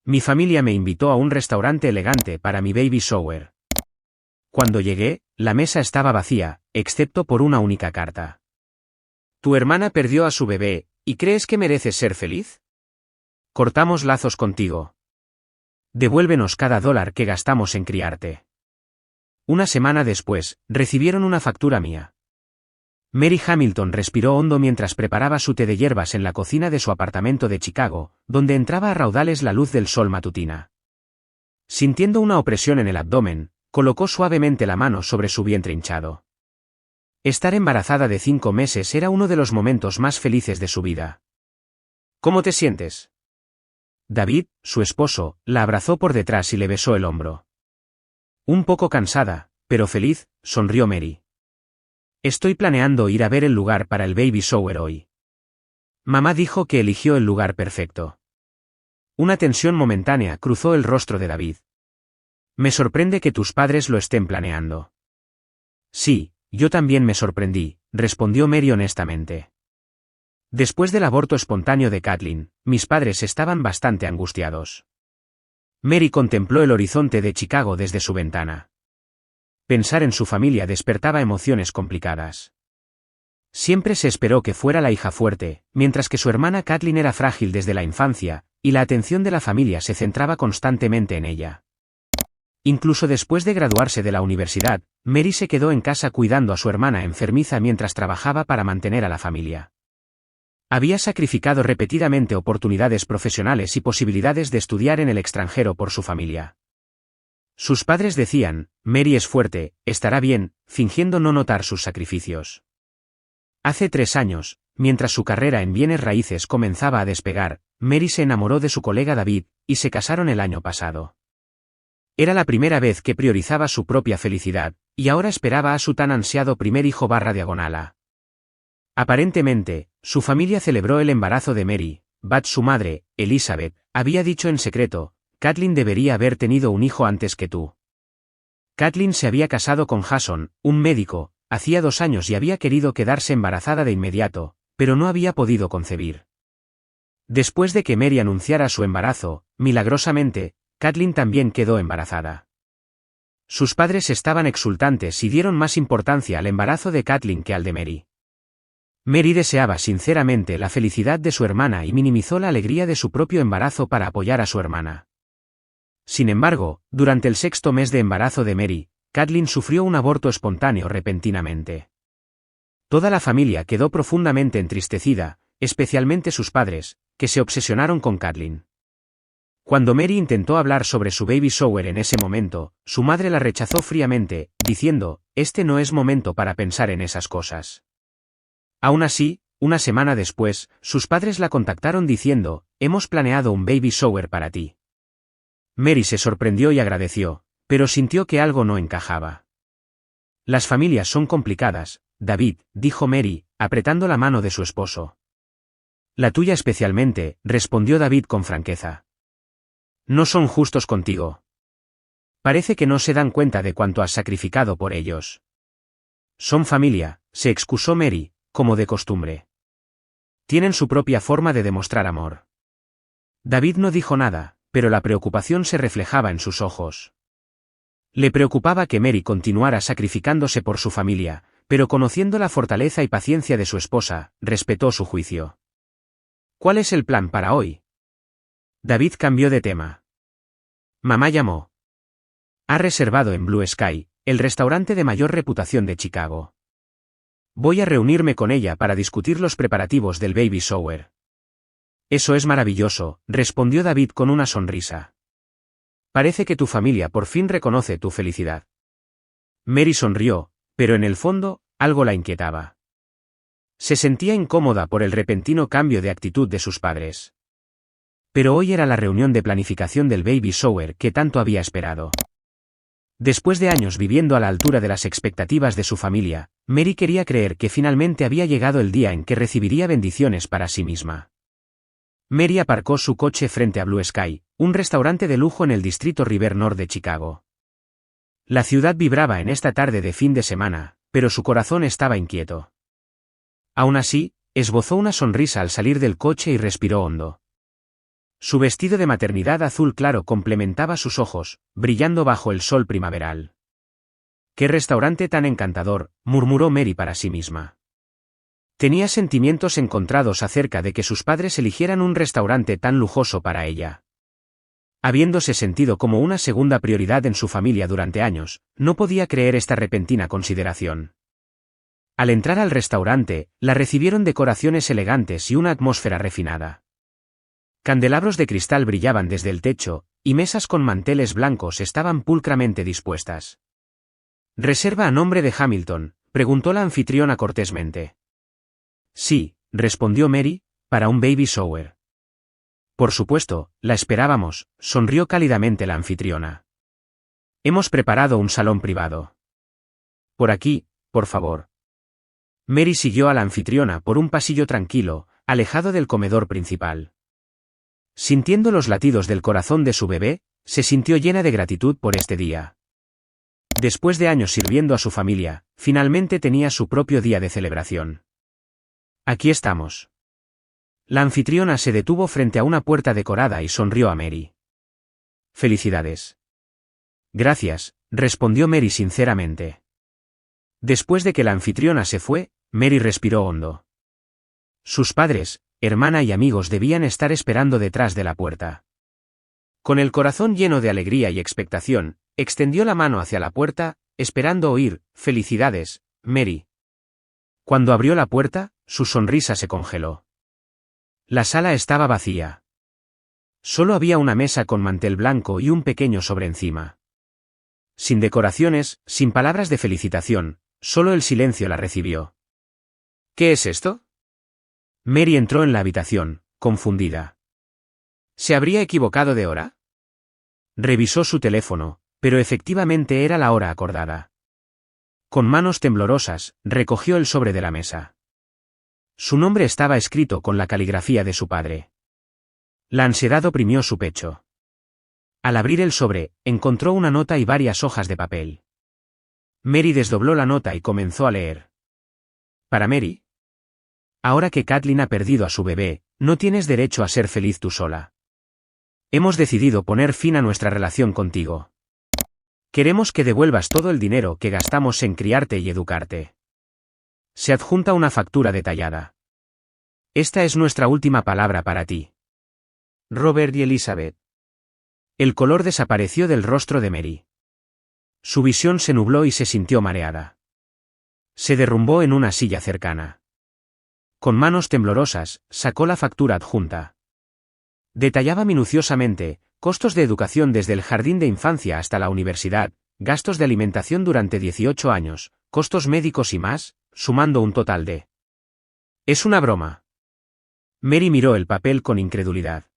Mi familia me invitó a un restaurante elegante para mi baby shower. Cuando llegué, la mesa estaba vacía, excepto por una única carta. Tu hermana perdió a su bebé, ¿y crees que mereces ser feliz? Cortamos lazos contigo. Devuélvenos cada dólar que gastamos en criarte. Una semana después, recibieron una factura mía. Mary Hamilton respiró hondo mientras preparaba su té de hierbas en la cocina de su apartamento de Chicago, donde entraba a raudales la luz del sol matutina. Sintiendo una opresión en el abdomen, colocó suavemente la mano sobre su vientre hinchado. Estar embarazada de 5 meses era uno de los momentos más felices de su vida. ¿Cómo te sientes? David, su esposo, la abrazó por detrás y le besó el hombro. Un poco cansada, pero feliz, sonrió Mary. Estoy planeando ir a ver el lugar para el baby shower hoy. Mamá dijo que eligió el lugar perfecto. Una tensión momentánea cruzó el rostro de David. Me sorprende que tus padres lo estén planeando. Sí, yo también me sorprendí, respondió Mary honestamente. Después del aborto espontáneo de Kathleen, mis padres estaban bastante angustiados. Mary contempló el horizonte de Chicago desde su ventana. Pensar en su familia despertaba emociones complicadas. Siempre se esperó que fuera la hija fuerte, mientras que su hermana Kathleen era frágil desde la infancia, y la atención de la familia se centraba constantemente en ella. Incluso después de graduarse de la universidad, Mary se quedó en casa cuidando a su hermana enfermiza mientras trabajaba para mantener a la familia. Había sacrificado repetidamente oportunidades profesionales y posibilidades de estudiar en el extranjero por su familia. Sus padres decían, Mary es fuerte, estará bien, fingiendo no notar sus sacrificios. Hace 3 años, mientras su carrera en bienes raíces comenzaba a despegar, Mary se enamoró de su colega David, y se casaron el año pasado. Era la primera vez que priorizaba su propia felicidad, y ahora esperaba a su tan ansiado primer hijo /diagonal. Aparentemente, su familia celebró el embarazo de Mary, but su madre, Elizabeth, había dicho en secreto, Kathleen debería haber tenido un hijo antes que tú. Kathleen se había casado con Jason, un médico, hacía 2 años y había querido quedarse embarazada de inmediato, pero no había podido concebir. Después de que Mary anunciara su embarazo, milagrosamente, Kathleen también quedó embarazada. Sus padres estaban exultantes y dieron más importancia al embarazo de Kathleen que al de Mary. Mary deseaba sinceramente la felicidad de su hermana y minimizó la alegría de su propio embarazo para apoyar a su hermana. Sin embargo, durante el 6º mes de embarazo de Mary, Kathleen sufrió un aborto espontáneo repentinamente. Toda la familia quedó profundamente entristecida, especialmente sus padres, que se obsesionaron con Kathleen. Cuando Mary intentó hablar sobre su baby shower en ese momento, su madre la rechazó fríamente, diciendo, este no es momento para pensar en esas cosas. Aún así, una semana después, sus padres la contactaron diciendo, hemos planeado un baby shower para ti. Mary se sorprendió y agradeció, pero sintió que algo no encajaba. Las familias son complicadas, David, dijo Mary, apretando la mano de su esposo. La tuya especialmente, respondió David con franqueza. No son justos contigo. Parece que no se dan cuenta de cuánto has sacrificado por ellos. Son familia, se excusó Mary, como de costumbre. Tienen su propia forma de demostrar amor. David no dijo nada, pero la preocupación se reflejaba en sus ojos. Le preocupaba que Mary continuara sacrificándose por su familia, pero conociendo la fortaleza y paciencia de su esposa, respetó su juicio. ¿Cuál es el plan para hoy? David cambió de tema. Mamá llamó. Ha reservado en Blue Sky, el restaurante de mayor reputación de Chicago. Voy a reunirme con ella para discutir los preparativos del baby shower. Eso es maravilloso, respondió David con una sonrisa. Parece que tu familia por fin reconoce tu felicidad. Mary sonrió, pero en el fondo, algo la inquietaba. Se sentía incómoda por el repentino cambio de actitud de sus padres. Pero hoy era la reunión de planificación del baby shower que tanto había esperado. Después de años viviendo a la altura de las expectativas de su familia, Mary quería creer que finalmente había llegado el día en que recibiría bendiciones para sí misma. Mary aparcó su coche frente a Blue Sky, un restaurante de lujo en el distrito River North de Chicago. La ciudad vibraba en esta tarde de fin de semana, pero su corazón estaba inquieto. Aún así, esbozó una sonrisa al salir del coche y respiró hondo. Su vestido de maternidad azul claro complementaba sus ojos, brillando bajo el sol primaveral. «¡Qué restaurante tan encantador!», murmuró Mary para sí misma. Tenía sentimientos encontrados acerca de que sus padres eligieran un restaurante tan lujoso para ella. Habiéndose sentido como una segunda prioridad en su familia durante años, no podía creer esta repentina consideración. Al entrar al restaurante, la recibieron decoraciones elegantes y una atmósfera refinada. Candelabros de cristal brillaban desde el techo, y mesas con manteles blancos estaban pulcramente dispuestas. «¿Reserva a nombre de Hamilton?», preguntó la anfitriona cortésmente. «Sí», respondió Mary, «para un baby shower». «Por supuesto, la esperábamos», sonrió cálidamente la anfitriona. «Hemos preparado un salón privado. Por aquí, por favor». Mary siguió a la anfitriona por un pasillo tranquilo, alejado del comedor principal. Sintiendo los latidos del corazón de su bebé, se sintió llena de gratitud por este día. Después de años sirviendo a su familia, finalmente tenía su propio día de celebración. «Aquí estamos». La anfitriona se detuvo frente a una puerta decorada y sonrió a Mary. «Felicidades». «Gracias», respondió Mary sinceramente. Después de que la anfitriona se fue, Mary respiró hondo. Sus padres, hermana y amigos debían estar esperando detrás de la puerta. Con el corazón lleno de alegría y expectación, extendió la mano hacia la puerta, esperando oír «Felicidades, Mary». Cuando abrió la puerta, su sonrisa se congeló. La sala estaba vacía. Solo había una mesa con mantel blanco y un pequeño sobre encima. Sin decoraciones, sin palabras de felicitación, solo el silencio la recibió. «¿Qué es esto?». Mary entró en la habitación, confundida. ¿Se habría equivocado de hora? Revisó su teléfono, pero efectivamente era la hora acordada. Con manos temblorosas, recogió el sobre de la mesa. Su nombre estaba escrito con la caligrafía de su padre. La ansiedad oprimió su pecho. Al abrir el sobre, encontró una nota y varias hojas de papel. Mary desdobló la nota y comenzó a leer. «Para Mary. Ahora que Kathleen ha perdido a su bebé, no tienes derecho a ser feliz tú sola. Hemos decidido poner fin a nuestra relación contigo. Queremos que devuelvas todo el dinero que gastamos en criarte y educarte». Se adjunta una factura detallada. «Esta es nuestra última palabra para ti. Robert y Elizabeth». El color desapareció del rostro de Mary. Su visión se nubló y se sintió mareada. Se derrumbó en una silla cercana. Con manos temblorosas, sacó la factura adjunta. Detallaba minuciosamente, costos de educación desde el jardín de infancia hasta la universidad, gastos de alimentación durante 18 años, costos médicos y más, sumando un total de... «¿Es una broma?». Mary miró el papel con incredulidad.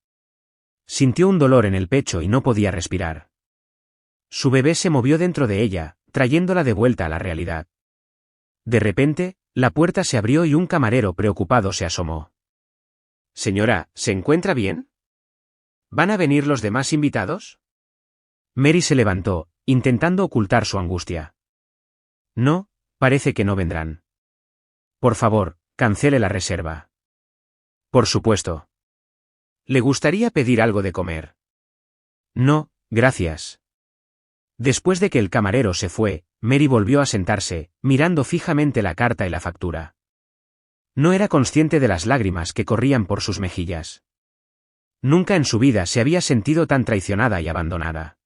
Sintió un dolor en el pecho y no podía respirar. Su bebé se movió dentro de ella, trayéndola de vuelta a la realidad. De repente, la puerta se abrió y un camarero preocupado se asomó. «Señora, ¿se encuentra bien? ¿Van a venir los demás invitados?». Mary se levantó, intentando ocultar su angustia. «No, parece que no vendrán». «Por favor, cancele la reserva». «Por supuesto». «¿Le gustaría pedir algo de comer?». «No, gracias». Después de que el camarero se fue, Mary volvió a sentarse, mirando fijamente la carta y la factura. No era consciente de las lágrimas que corrían por sus mejillas. Nunca en su vida se había sentido tan traicionada y abandonada.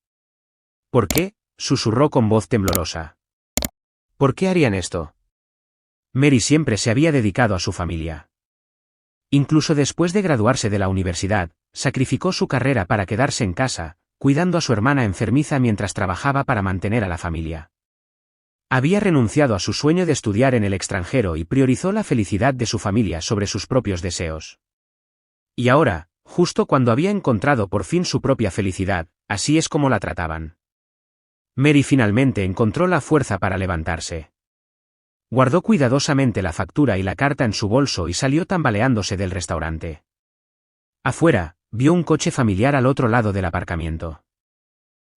«¿Por qué?», susurró con voz temblorosa. «¿Por qué harían esto?». Mary siempre se había dedicado a su familia. Incluso después de graduarse de la universidad, sacrificó su carrera para quedarse en casa, cuidando a su hermana enfermiza mientras trabajaba para mantener a la familia. Había renunciado a su sueño de estudiar en el extranjero y priorizó la felicidad de su familia sobre sus propios deseos. Y ahora, justo cuando había encontrado por fin su propia felicidad, así es como la trataban. Mary finalmente encontró la fuerza para levantarse. Guardó cuidadosamente la factura y la carta en su bolso y salió tambaleándose del restaurante. Afuera, vio un coche familiar al otro lado del aparcamiento.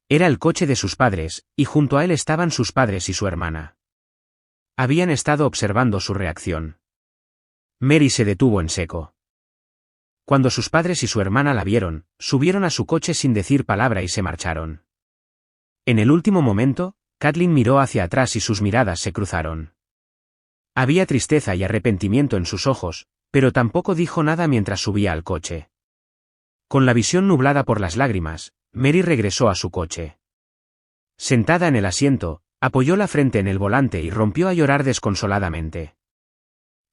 Era el coche de sus padres, y junto a él estaban sus padres y su hermana. Habían estado observando su reacción. Mary se detuvo en seco. Cuando sus padres y su hermana la vieron, subieron a su coche sin decir palabra y se marcharon. En el último momento, Kathleen miró hacia atrás y sus miradas se cruzaron. Había tristeza y arrepentimiento en sus ojos, pero tampoco dijo nada mientras subía al coche. Con la visión nublada por las lágrimas, Mary regresó a su coche. Sentada en el asiento, apoyó la frente en el volante y rompió a llorar desconsoladamente.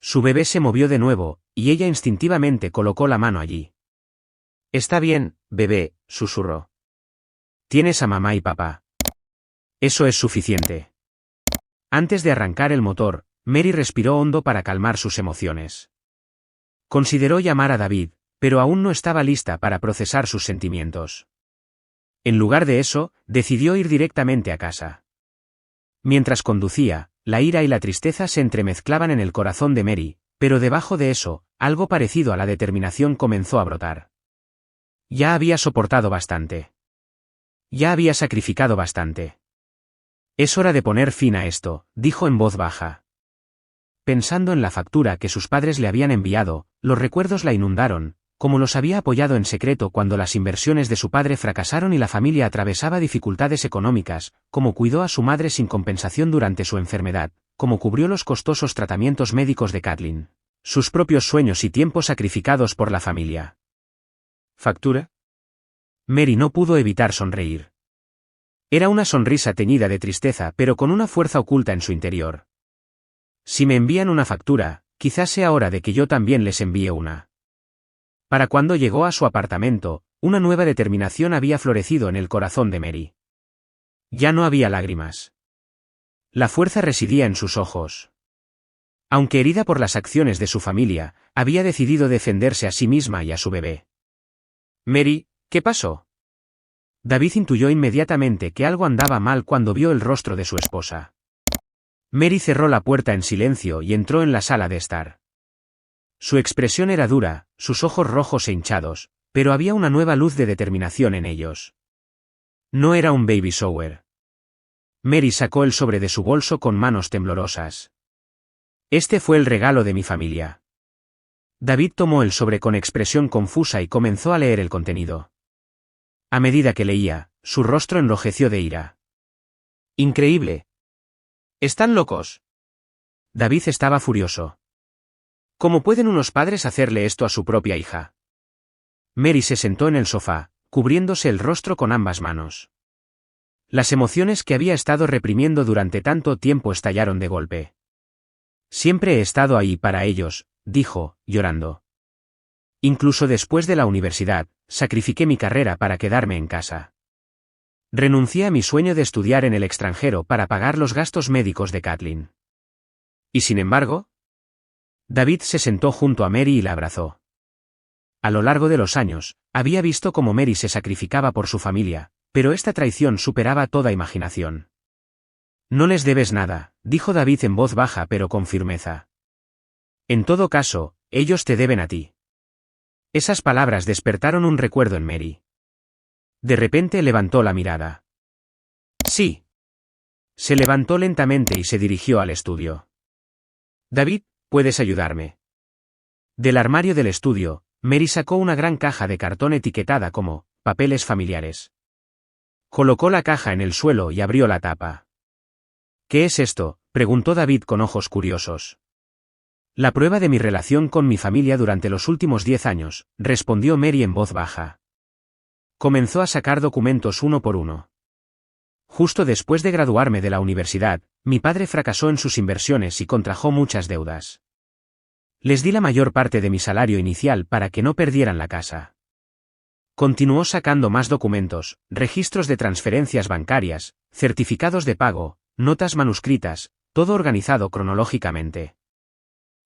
Su bebé se movió de nuevo, y ella instintivamente colocó la mano allí. «Está bien, bebé», susurró. «Tienes a mamá y papá. Eso es suficiente». Antes de arrancar el motor, Mary respiró hondo para calmar sus emociones. Consideró llamar a David, pero aún no estaba lista para procesar sus sentimientos. En lugar de eso, decidió ir directamente a casa. Mientras conducía, la ira y la tristeza se entremezclaban en el corazón de Mary, pero debajo de eso, algo parecido a la determinación comenzó a brotar. Ya había soportado bastante. Ya había sacrificado bastante. «Es hora de poner fin a esto», dijo en voz baja. Pensando en la factura que sus padres le habían enviado, los recuerdos la inundaron, como los había apoyado en secreto cuando las inversiones de su padre fracasaron y la familia atravesaba dificultades económicas, como cuidó a su madre sin compensación durante su enfermedad, como cubrió los costosos tratamientos médicos de Kathleen, sus propios sueños y tiempos sacrificados por la familia. ¿Factura? Mary no pudo evitar sonreír. Era una sonrisa teñida de tristeza pero con una fuerza oculta en su interior. Si me envían una factura, quizás sea hora de que yo también les envíe una. Para cuando llegó a su apartamento, una nueva determinación había florecido en el corazón de Mary. Ya no había lágrimas. La fuerza residía en sus ojos. Aunque herida por las acciones de su familia, había decidido defenderse a sí misma y a su bebé. «Mary, ¿qué pasó?» David intuyó inmediatamente que algo andaba mal cuando vio el rostro de su esposa. Mary cerró la puerta en silencio y entró en la sala de estar. Su expresión era dura, sus ojos rojos e hinchados, pero había una nueva luz de determinación en ellos. No era un baby shower. Mary sacó el sobre de su bolso con manos temblorosas. «Este fue el regalo de mi familia». David tomó el sobre con expresión confusa y comenzó a leer el contenido. A medida que leía, su rostro enrojeció de ira. «Increíble. ¿Están locos?» David estaba furioso. ¿Cómo pueden unos padres hacerle esto a su propia hija? Mary se sentó en el sofá, cubriéndose el rostro con ambas manos. Las emociones que había estado reprimiendo durante tanto tiempo estallaron de golpe. «Siempre he estado ahí para ellos», dijo, llorando. «Incluso después de la universidad, sacrifiqué mi carrera para quedarme en casa. Renuncié a mi sueño de estudiar en el extranjero para pagar los gastos médicos de Kathleen. Y sin embargo...» David se sentó junto a Mary y la abrazó. A lo largo de los años, había visto cómo Mary se sacrificaba por su familia, pero esta traición superaba toda imaginación. «No les debes nada», dijo David en voz baja pero con firmeza. «En todo caso, ellos te deben a ti». Esas palabras despertaron un recuerdo en Mary. De repente levantó la mirada. «Sí». Se levantó lentamente y se dirigió al estudio. «David, ¿puedes ayudarme?» Del armario del estudio, Mary sacó una gran caja de cartón etiquetada como «papeles familiares». Colocó la caja en el suelo y abrió la tapa. «¿Qué es esto?», preguntó David con ojos curiosos. «La prueba de mi relación con mi familia durante los últimos 10 años», respondió Mary en voz baja. Comenzó a sacar documentos uno por uno. «Justo después de graduarme de la universidad, mi padre fracasó en sus inversiones y contrajo muchas deudas. Les di la mayor parte de mi salario inicial para que no perdieran la casa». Continuó sacando más documentos, registros de transferencias bancarias, certificados de pago, notas manuscritas, todo organizado cronológicamente.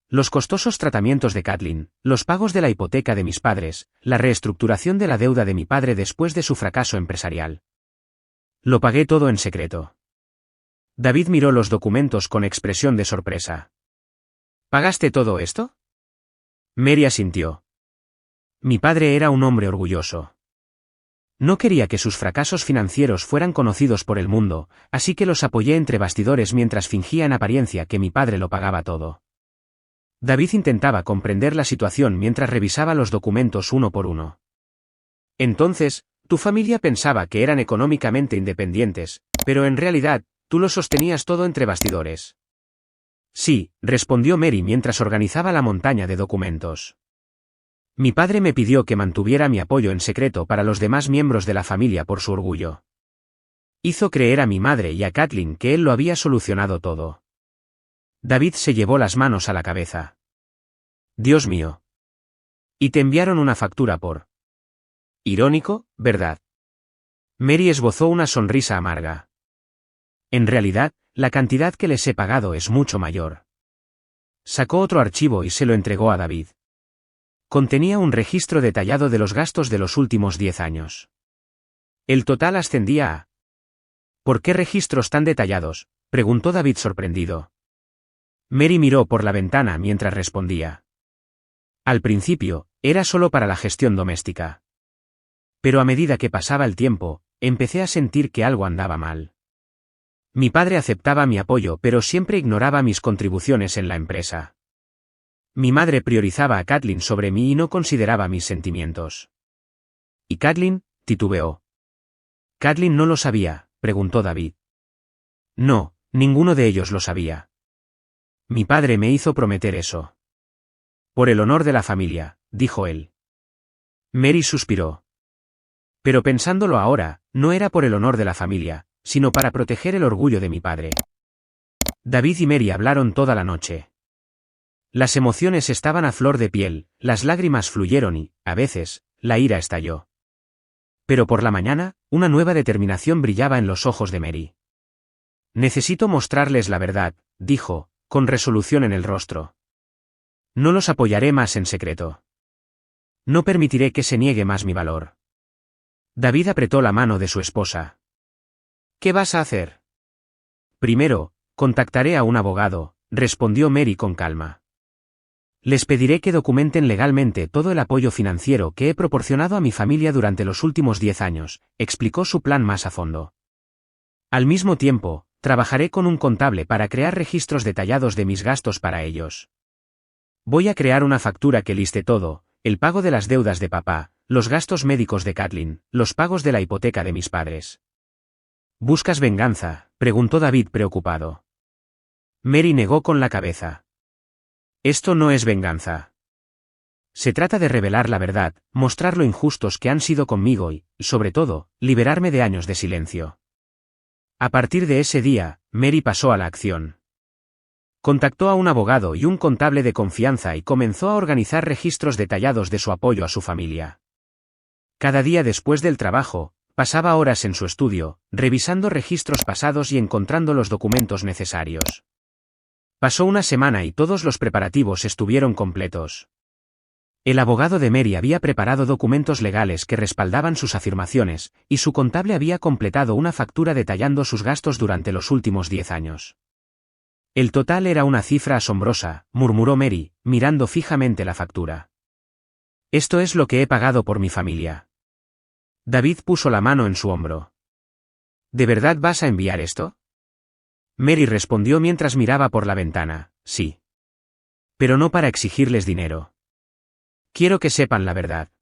Los costosos tratamientos de Kathleen, los pagos de la hipoteca de mis padres, la reestructuración de la deuda de mi padre después de su fracaso empresarial. Lo pagué todo en secreto. David miró los documentos con expresión de sorpresa. ¿Pagaste todo esto? Mary asintió. Mi padre era un hombre orgulloso. No quería que sus fracasos financieros fueran conocidos por el mundo, así que los apoyé entre bastidores mientras fingía en apariencia que mi padre lo pagaba todo. David intentaba comprender la situación mientras revisaba los documentos uno por uno. Entonces, tu familia pensaba que eran económicamente independientes, pero en realidad, tú lo sostenías todo entre bastidores. Sí, respondió Mary mientras organizaba la montaña de documentos. Mi padre me pidió que mantuviera mi apoyo en secreto para los demás miembros de la familia por su orgullo. Hizo creer a mi madre y a Kathleen que él lo había solucionado todo. David se llevó las manos a la cabeza. Dios mío. Y te enviaron una factura por... Irónico, ¿verdad? Mary esbozó una sonrisa amarga. En realidad, la cantidad que les he pagado es mucho mayor. Sacó otro archivo y se lo entregó a David. Contenía un registro detallado de los gastos de los últimos 10 años. El total ascendía a... ¿Por qué registros tan detallados?, preguntó David sorprendido. Mary miró por la ventana mientras respondía. Al principio, era solo para la gestión doméstica. Pero a medida que pasaba el tiempo, empecé a sentir que algo andaba mal. Mi padre aceptaba mi apoyo pero siempre ignoraba mis contribuciones en la empresa. Mi madre priorizaba a Kathleen sobre mí y no consideraba mis sentimientos. ¿Y Kathleen?, titubeó. ¿Kathleen no lo sabía?, preguntó David. No, ninguno de ellos lo sabía. Mi padre me hizo prometer eso. Por el honor de la familia, dijo él. Mary suspiró. Pero pensándolo ahora, no era por el honor de la familia, sino para proteger el orgullo de mi padre. David y Mary hablaron toda la noche. Las emociones estaban a flor de piel, las lágrimas fluyeron y, a veces, la ira estalló. Pero por la mañana, una nueva determinación brillaba en los ojos de Mary. Necesito mostrarles la verdad, dijo, con resolución en el rostro. No los apoyaré más en secreto. No permitiré que se niegue más mi valor. David apretó la mano de su esposa. ¿Qué vas a hacer? Primero, contactaré a un abogado, respondió Mary con calma. Les pediré que documenten legalmente todo el apoyo financiero que he proporcionado a mi familia durante los últimos 10 años, explicó su plan más a fondo. Al mismo tiempo, trabajaré con un contable para crear registros detallados de mis gastos para ellos. Voy a crear una factura que liste todo, el pago de las deudas de papá, los gastos médicos de Kathleen, los pagos de la hipoteca de mis padres. ¿Buscas venganza?, preguntó David preocupado. Mary negó con la cabeza. Esto no es venganza. Se trata de revelar la verdad, mostrar lo injustos que han sido conmigo y, sobre todo, liberarme de años de silencio. A partir de ese día, Mary pasó a la acción. Contactó a un abogado y un contable de confianza y comenzó a organizar registros detallados de su apoyo a su familia. Cada día después del trabajo, pasaba horas en su estudio, revisando registros pasados y encontrando los documentos necesarios. Pasó una semana y todos los preparativos estuvieron completos. El abogado de Mary había preparado documentos legales que respaldaban sus afirmaciones, y su contable había completado una factura detallando sus gastos durante los últimos 10 años. El total era una cifra asombrosa, murmuró Mary, mirando fijamente la factura. Esto es lo que he pagado por mi familia. David puso la mano en su hombro. ¿De verdad vas a enviar esto? Mary respondió mientras miraba por la ventana, sí. Pero no para exigirles dinero. Quiero que sepan la verdad.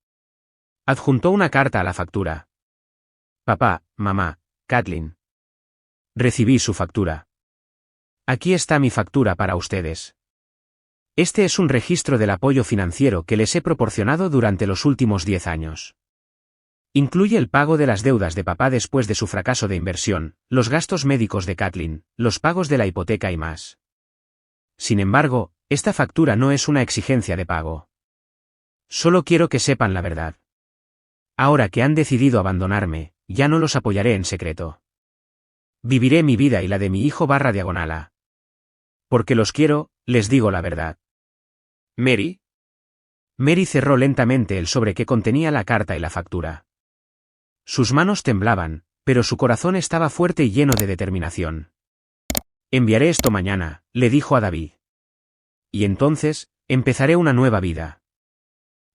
Adjuntó una carta a la factura. Papá, mamá, Kathleen. Recibí su factura. Aquí está mi factura para ustedes. Este es un registro del apoyo financiero que les he proporcionado durante los últimos 10 años. Incluye el pago de las deudas de papá después de su fracaso de inversión, los gastos médicos de Kathleen, los pagos de la hipoteca y más. Sin embargo, esta factura no es una exigencia de pago. Solo quiero que sepan la verdad. Ahora que han decidido abandonarme, ya no los apoyaré en secreto. Viviré mi vida y la de mi hijo /diagonala. Porque los quiero, les digo la verdad. ¿Mary? Mary cerró lentamente el sobre que contenía la carta y la factura. Sus manos temblaban, pero su corazón estaba fuerte y lleno de determinación. Enviaré esto mañana, le dijo a David. Y entonces, empezaré una nueva vida.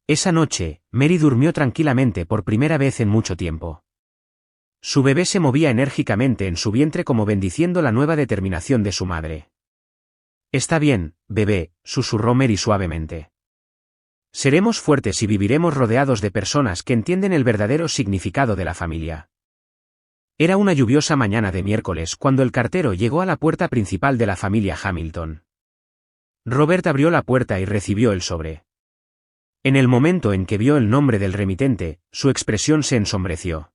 Esa noche, Mary durmió tranquilamente por primera vez en mucho tiempo. Su bebé se movía enérgicamente en su vientre como bendiciendo la nueva determinación de su madre. Está bien, bebé, susurró Mary suavemente. Seremos fuertes y viviremos rodeados de personas que entienden el verdadero significado de la familia. Era una lluviosa mañana de miércoles cuando el cartero llegó a la puerta principal de la familia Hamilton. Robert abrió la puerta y recibió el sobre. En el momento en que vio el nombre del remitente, su expresión se ensombreció.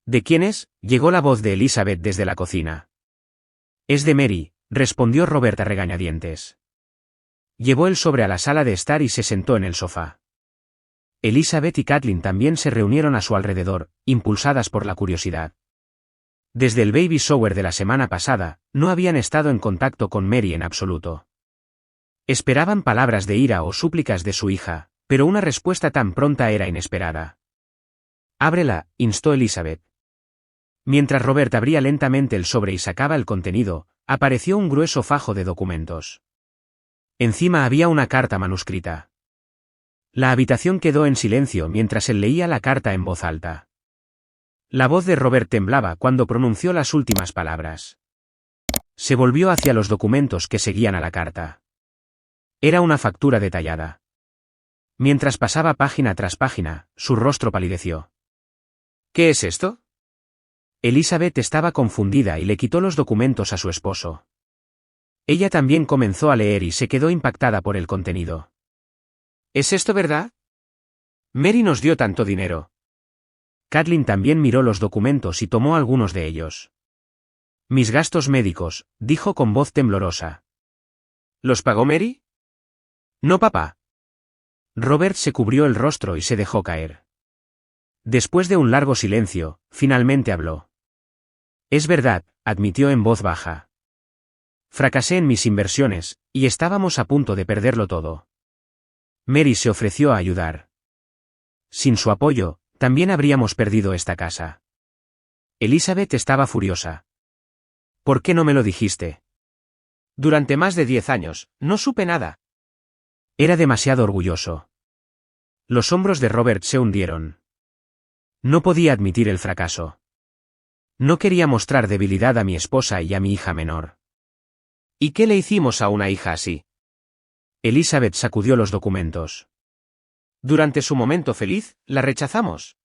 ¿De quién es?, llegó la voz de Elizabeth desde la cocina. Es de Mary, respondió Robert a regañadientes. Llevó el sobre a la sala de estar y se sentó en el sofá. Elizabeth y Kathleen también se reunieron a su alrededor, impulsadas por la curiosidad. Desde el baby shower de la semana pasada, no habían estado en contacto con Mary en absoluto. Esperaban palabras de ira o súplicas de su hija, pero una respuesta tan pronta era inesperada. Ábrela, instó Elizabeth. Mientras Robert abría lentamente el sobre y sacaba el contenido, apareció un grueso fajo de documentos. Encima había una carta manuscrita. La habitación quedó en silencio mientras él leía la carta en voz alta. La voz de Robert temblaba cuando pronunció las últimas palabras. Se volvió hacia los documentos que seguían a la carta. Era una factura detallada. Mientras pasaba página tras página, su rostro palideció. ¿Qué es esto? Elizabeth estaba confundida y le quitó los documentos a su esposo. Ella también comenzó a leer y se quedó impactada por el contenido. ¿Es esto verdad? Mary nos dio tanto dinero. Kathleen también miró los documentos y tomó algunos de ellos. Mis gastos médicos, dijo con voz temblorosa. ¿Los pagó Mary? No, papá. Robert se cubrió el rostro y se dejó caer. Después de un largo silencio, finalmente habló. Es verdad, admitió en voz baja. Fracasé en mis inversiones, y estábamos a punto de perderlo todo. Mary se ofreció a ayudar. Sin su apoyo, también habríamos perdido esta casa. Elizabeth estaba furiosa. ¿Por qué no me lo dijiste? Durante más de 10 años, no supe nada. Era demasiado orgulloso. Los hombros de Robert se hundieron. No podía admitir el fracaso. No quería mostrar debilidad a mi esposa y a mi hija menor. ¿Y qué le hicimos a una hija así? Elizabeth sacudió los documentos. Durante su momento feliz, la rechazamos.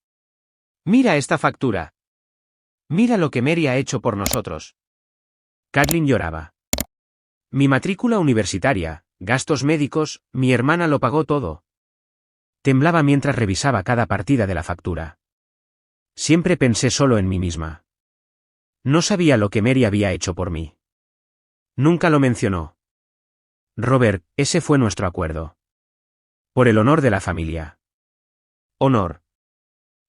Mira esta factura. Mira lo que Mary ha hecho por nosotros. Kathleen lloraba. Mi matrícula universitaria, gastos médicos, mi hermana lo pagó todo. Temblaba mientras revisaba cada partida de la factura. Siempre pensé solo en mí misma. No sabía lo que Mary había hecho por mí. Nunca lo mencionó. Robert, ese fue nuestro acuerdo. Por el honor de la familia. Honor.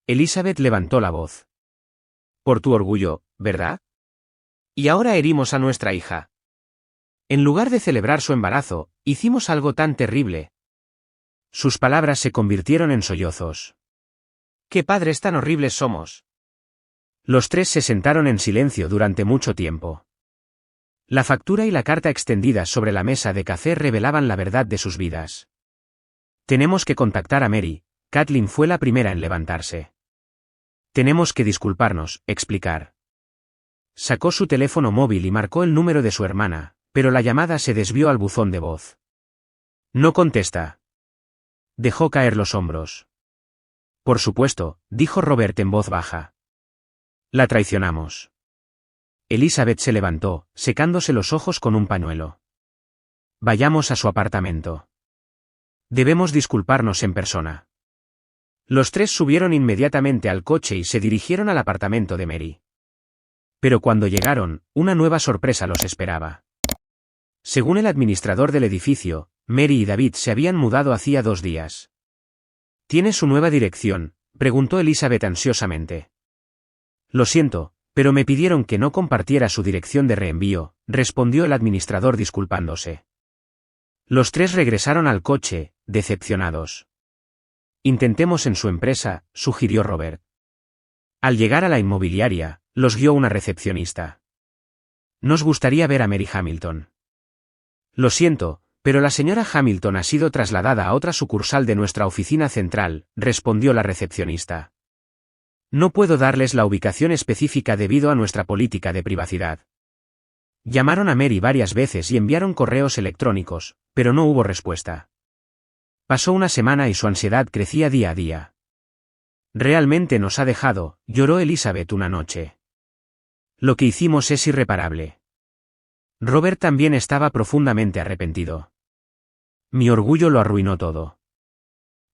Elizabeth levantó la voz. Por tu orgullo, ¿verdad? Y ahora herimos a nuestra hija. En lugar de celebrar su embarazo, hicimos algo tan terrible. Sus palabras se convirtieron en sollozos. ¡Qué padres tan horribles somos! Los tres se sentaron en silencio durante mucho tiempo. La factura y la carta extendidas sobre la mesa de café revelaban la verdad de sus vidas. Tenemos que contactar a Mary. Kathleen fue la primera en levantarse. Tenemos que disculparnos, explicar. Sacó su teléfono móvil y marcó el número de su hermana, pero la llamada se desvió al buzón de voz. No contesta. Dejó caer los hombros. Por supuesto, dijo Robert en voz baja. La traicionamos. Elizabeth se levantó, secándose los ojos con un pañuelo. Vayamos a su apartamento. Debemos disculparnos en persona. Los tres subieron inmediatamente al coche y se dirigieron al apartamento de Mary. Pero cuando llegaron, una nueva sorpresa los esperaba. Según el administrador del edificio, Mary y David se habían mudado hacía 2 días. ¿Tiene su nueva dirección?, preguntó Elizabeth ansiosamente. Lo siento, pero me pidieron que no compartiera su dirección de reenvío, respondió el administrador disculpándose. Los tres regresaron al coche, decepcionados. Intentemos en su empresa, sugirió Robert. Al llegar a la inmobiliaria, los guió una recepcionista. Nos gustaría ver a Mary Hamilton. Lo siento, pero la señora Hamilton ha sido trasladada a otra sucursal de nuestra oficina central, respondió la recepcionista. No puedo darles la ubicación específica debido a nuestra política de privacidad. Llamaron a Mary varias veces y enviaron correos electrónicos, pero no hubo respuesta. Pasó una semana y su ansiedad crecía día a día. Realmente nos ha dejado, lloró Elizabeth una noche. Lo que hicimos es irreparable. Robert también estaba profundamente arrepentido. Mi orgullo lo arruinó todo.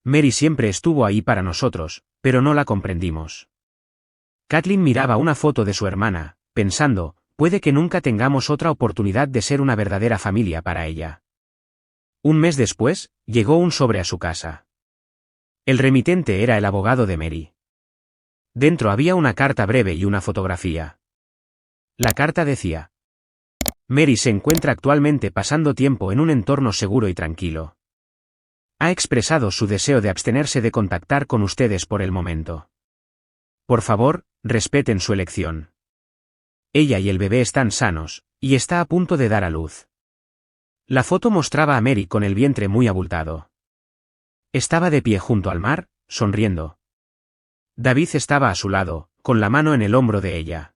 Mary siempre estuvo ahí para nosotros, pero no la comprendimos. Kathleen miraba una foto de su hermana, pensando, puede que nunca tengamos otra oportunidad de ser una verdadera familia para ella. Un mes después, llegó un sobre a su casa. El remitente era el abogado de Mary. Dentro había una carta breve y una fotografía. La carta decía: Mary se encuentra actualmente pasando tiempo en un entorno seguro y tranquilo. Ha expresado su deseo de abstenerse de contactar con ustedes por el momento. Por favor, respeten su elección. Ella y el bebé están sanos, y está a punto de dar a luz. La foto mostraba a Mary con el vientre muy abultado. Estaba de pie junto al mar, sonriendo. David estaba a su lado, con la mano en el hombro de ella.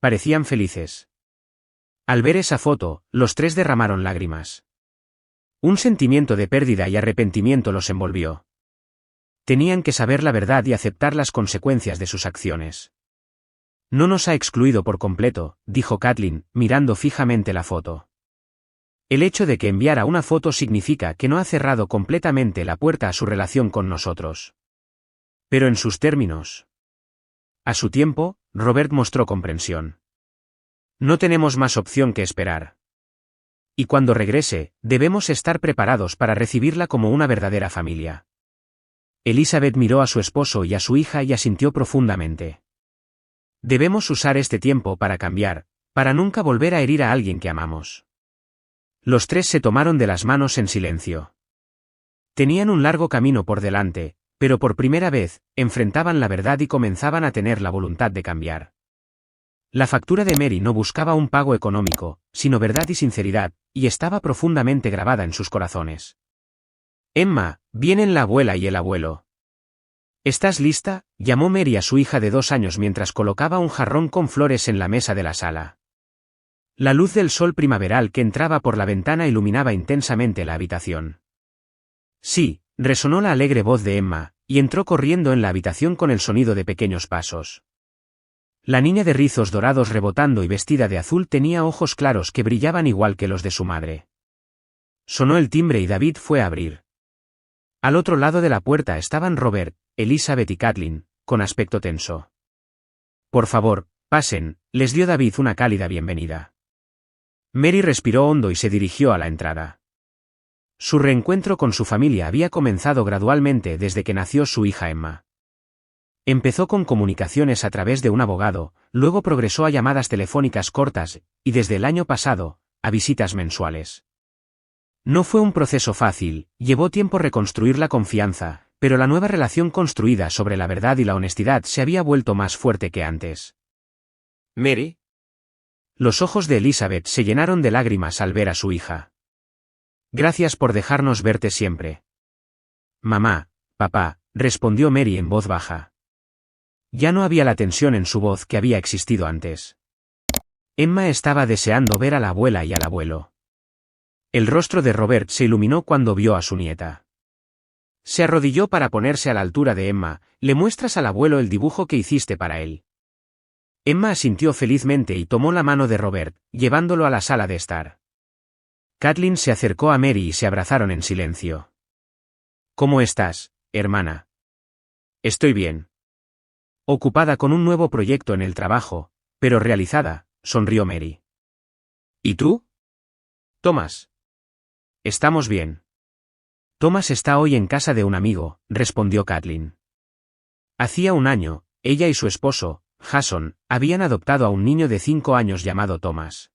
Parecían felices. Al ver esa foto, los tres derramaron lágrimas. Un sentimiento de pérdida y arrepentimiento los envolvió. Tenían que saber la verdad y aceptar las consecuencias de sus acciones. No nos ha excluido por completo, dijo Kathleen, mirando fijamente la foto. El hecho de que enviara una foto significa que no ha cerrado completamente la puerta a su relación con nosotros. Pero en sus términos. A su tiempo, Robert mostró comprensión. No tenemos más opción que esperar. Y cuando regrese, debemos estar preparados para recibirla como una verdadera familia. Elizabeth miró a su esposo y a su hija y asintió profundamente. Debemos usar este tiempo para cambiar, para nunca volver a herir a alguien que amamos. Los tres se tomaron de las manos en silencio. Tenían un largo camino por delante, pero por primera vez, enfrentaban la verdad y comenzaban a tener la voluntad de cambiar. La factura de Mary no buscaba un pago económico, sino verdad y sinceridad, y estaba profundamente grabada en sus corazones. Emma, vienen la abuela y el abuelo. ¿Estás lista?, llamó Mary a su hija de 2 años mientras colocaba un jarrón con flores en la mesa de la sala. La luz del sol primaveral que entraba por la ventana iluminaba intensamente la habitación. Sí, resonó la alegre voz de Emma, y entró corriendo en la habitación con el sonido de pequeños pasos. La niña de rizos dorados rebotando y vestida de azul tenía ojos claros que brillaban igual que los de su madre. Sonó el timbre y David fue a abrir. Al otro lado de la puerta estaban Robert, Elizabeth y Kathleen, con aspecto tenso. Por favor, pasen, les dio David una cálida bienvenida. Mary respiró hondo y se dirigió a la entrada. Su reencuentro con su familia había comenzado gradualmente desde que nació su hija Emma. Empezó con comunicaciones a través de un abogado, luego progresó a llamadas telefónicas cortas, y desde el año pasado, a visitas mensuales. No fue un proceso fácil, llevó tiempo reconstruir la confianza, pero la nueva relación construida sobre la verdad y la honestidad se había vuelto más fuerte que antes. Mary. Los ojos de Elizabeth se llenaron de lágrimas al ver a su hija. Gracias por dejarnos verte siempre. Mamá, papá, respondió Mary en voz baja. Ya no había la tensión en su voz que había existido antes. Emma estaba deseando ver a la abuela y al abuelo. El rostro de Robert se iluminó cuando vio a su nieta. Se arrodilló para ponerse a la altura de Emma. ¿Le muestras al abuelo el dibujo que hiciste para él? Emma asintió felizmente y tomó la mano de Robert, llevándolo a la sala de estar. Kathleen se acercó a Mary y se abrazaron en silencio. ¿Cómo estás, hermana? Estoy bien. Ocupada con un nuevo proyecto en el trabajo, pero realizada, sonrió Mary. ¿Y tú? Thomas. Estamos bien. Thomas está hoy en casa de un amigo, respondió Kathleen. Hacía un año, ella y su esposo, Jason, habían adoptado a un niño de 5 años llamado Thomas.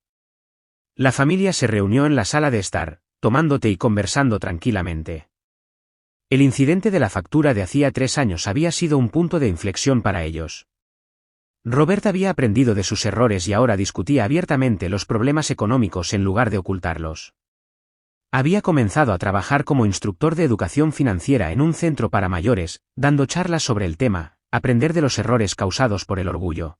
La familia se reunió en la sala de estar, tomando té y conversando tranquilamente. El incidente de la factura de hacía 3 años había sido un punto de inflexión para ellos. Robert había aprendido de sus errores y ahora discutía abiertamente los problemas económicos en lugar de ocultarlos. Había comenzado a trabajar como instructor de educación financiera en un centro para mayores, dando charlas sobre el tema, aprender de los errores causados por el orgullo.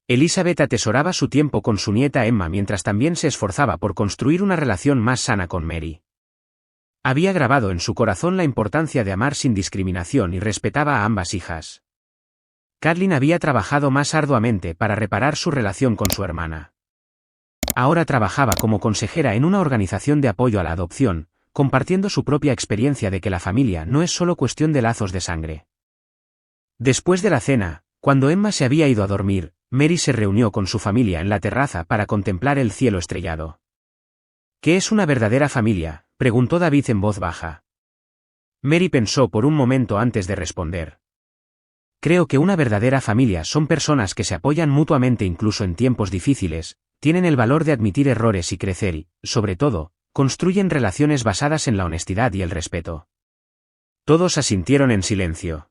Elizabeth atesoraba su tiempo con su nieta Emma mientras también se esforzaba por construir una relación más sana con Mary. Había grabado en su corazón la importancia de amar sin discriminación y respetaba a ambas hijas. Kathleen había trabajado más arduamente para reparar su relación con su hermana. Ahora trabajaba como consejera en una organización de apoyo a la adopción, compartiendo su propia experiencia de que la familia no es solo cuestión de lazos de sangre. Después de la cena, cuando Emma se había ido a dormir, Mary se reunió con su familia en la terraza para contemplar el cielo estrellado. ¿Qué es una verdadera familia?, preguntó David en voz baja. Mary pensó por un momento antes de responder. Creo que una verdadera familia son personas que se apoyan mutuamente incluso en tiempos difíciles, tienen el valor de admitir errores y crecer y, sobre todo, construyen relaciones basadas en la honestidad y el respeto. Todos asintieron en silencio.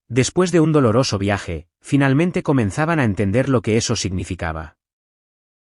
Después de un doloroso viaje, finalmente comenzaban a entender lo que eso significaba.